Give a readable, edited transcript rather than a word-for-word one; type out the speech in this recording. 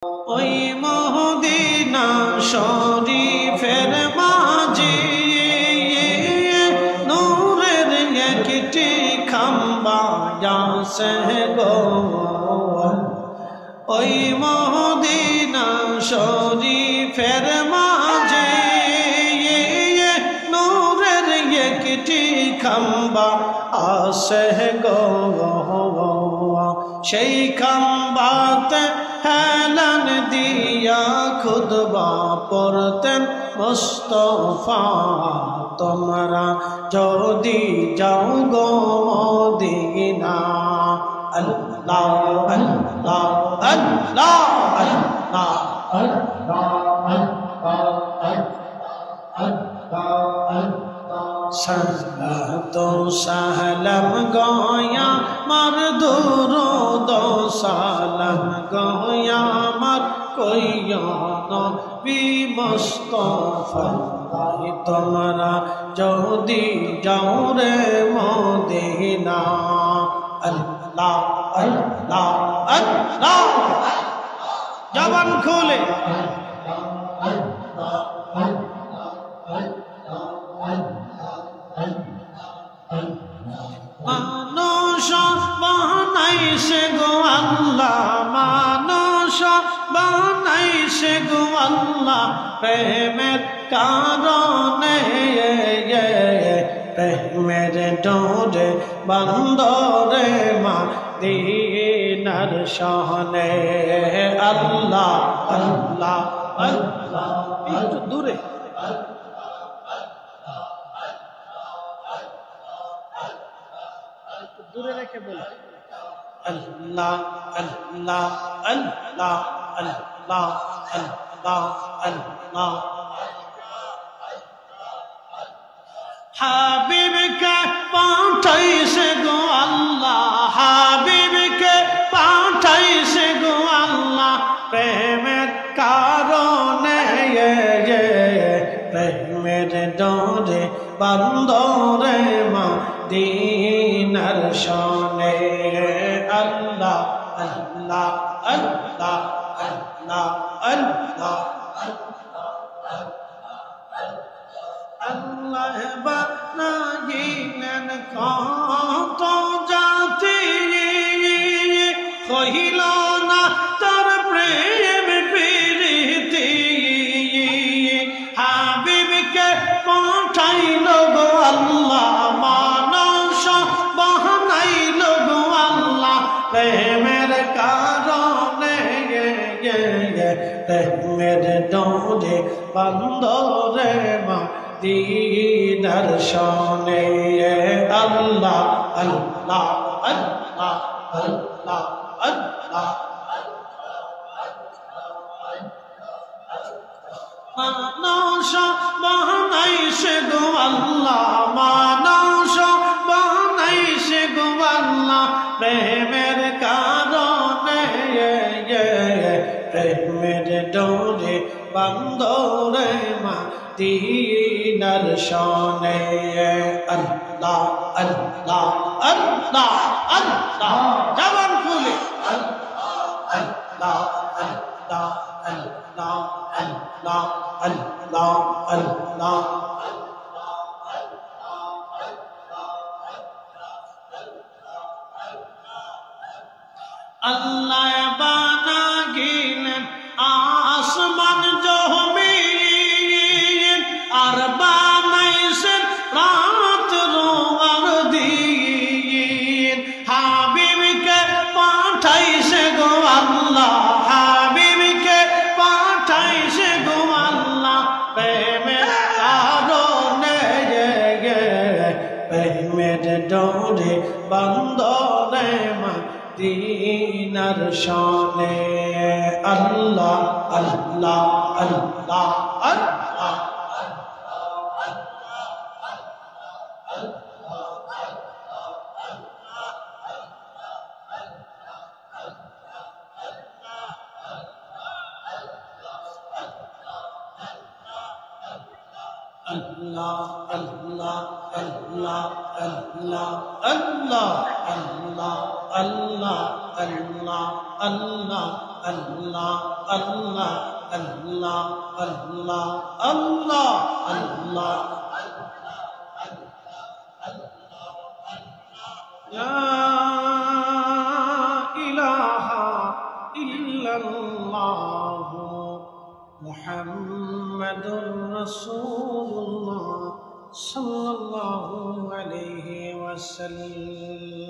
ওই মদিনা শরীফের মাঝে নূরের একটি খাম্বা আছে গো। ওই মদিনা শরীফের মাঝে নূরের একটি খাম্বা আছে গো। সেই খাম্বাতে হেলান দিয়া খুতবা পড়তেন মুস্তাফা। তোমরা যদি যাও গো মদিনা, আল্লাহ আল্লাহ আল্লাহ আল্লাহ সালাতু সালাম গয়া মার দুরুদ সালাম গয়া মার কইয়া নবী মুস্তাফা। তোমরা যদি যাও রে মদিনা, আল্লাহ আল্লাহ আল্লাহ জবান খুলে মানুষ বানাইছে গো আল্লাহ, মানুষ বানাইছে গো আল্লাহ প্রেমের কারণে। প্রেমের ডোরে বান্দরে মদিনার শহরে। আল্লাহ আল্লাহ আল্লাহ একটু দূরে দূরে রেখে বলে আল্লাহ আল্লাহ আল্লাহ আল্লাহ আল্লাহ আল্লাহ। হাবিবকে পাঠাইছে গো আল্লাহ, হাবিবকে পাঠাইছে গো আল্লাহ প্রেমের কারণে। প্রেমের ডোরে বান্দরে মদিনার শনে। আল্লাহ আল্লাহ আল্লাহ আল্লাহ আল্লাহ আল্লাহ বানাইলেন কত জাতি, কহিল না তার প্রেম প্রীতি। হাবিবকে পাঠাইল গো আল্লাহ, মানুষ বানাইল গো আল্লাহ প্রেমের কারণে। প্রেমের ডোরে বান্দরে মদিনার শনে। আল্লাহ আল্লাহ আল্লাহ আল্লাহ আল্লাহ মানুষ বানাইছে গো আল্লাহ, মানুষ বানাইছে গো আল্লাহ প্রেমের কারণে। প্রেমের ডোরে বান্দরে মদিনার শনে। আল্লাহ আল্লাহ আল্লাহ আল্লাহ জবান খুলে আল্লাহ আল্লাহ আল্লাহ আল্লাহ আল্লাহ আল্লাহ। আল্লাহ বানাইলেন আসমান জমিন, আর বানাইছেন রাত আর দিন। হাবিবকে পাঠাইছে গো আল্লাহ, হাবিবকে পাঠাইছে গো আল্লাহ প্রেমের কারণে। প্রেমের ডোরে বান্দরে মদিনার শনে। আল্লাহ আল্লাহ আল্লাহ আল্লাহ Allah Allah Allah Allah Allah Allah Allah Allah Allah Allah আল্লাহ আল্লাহ আল্লাহ আল্লাহ আল্লাহ লা ইলাহা ইল্লাল্লাহ মুহাম্মাদুর রাসূলুল্লাহ সাল্লাল্লাহু আলাইহি ওয়াসাল্লাম।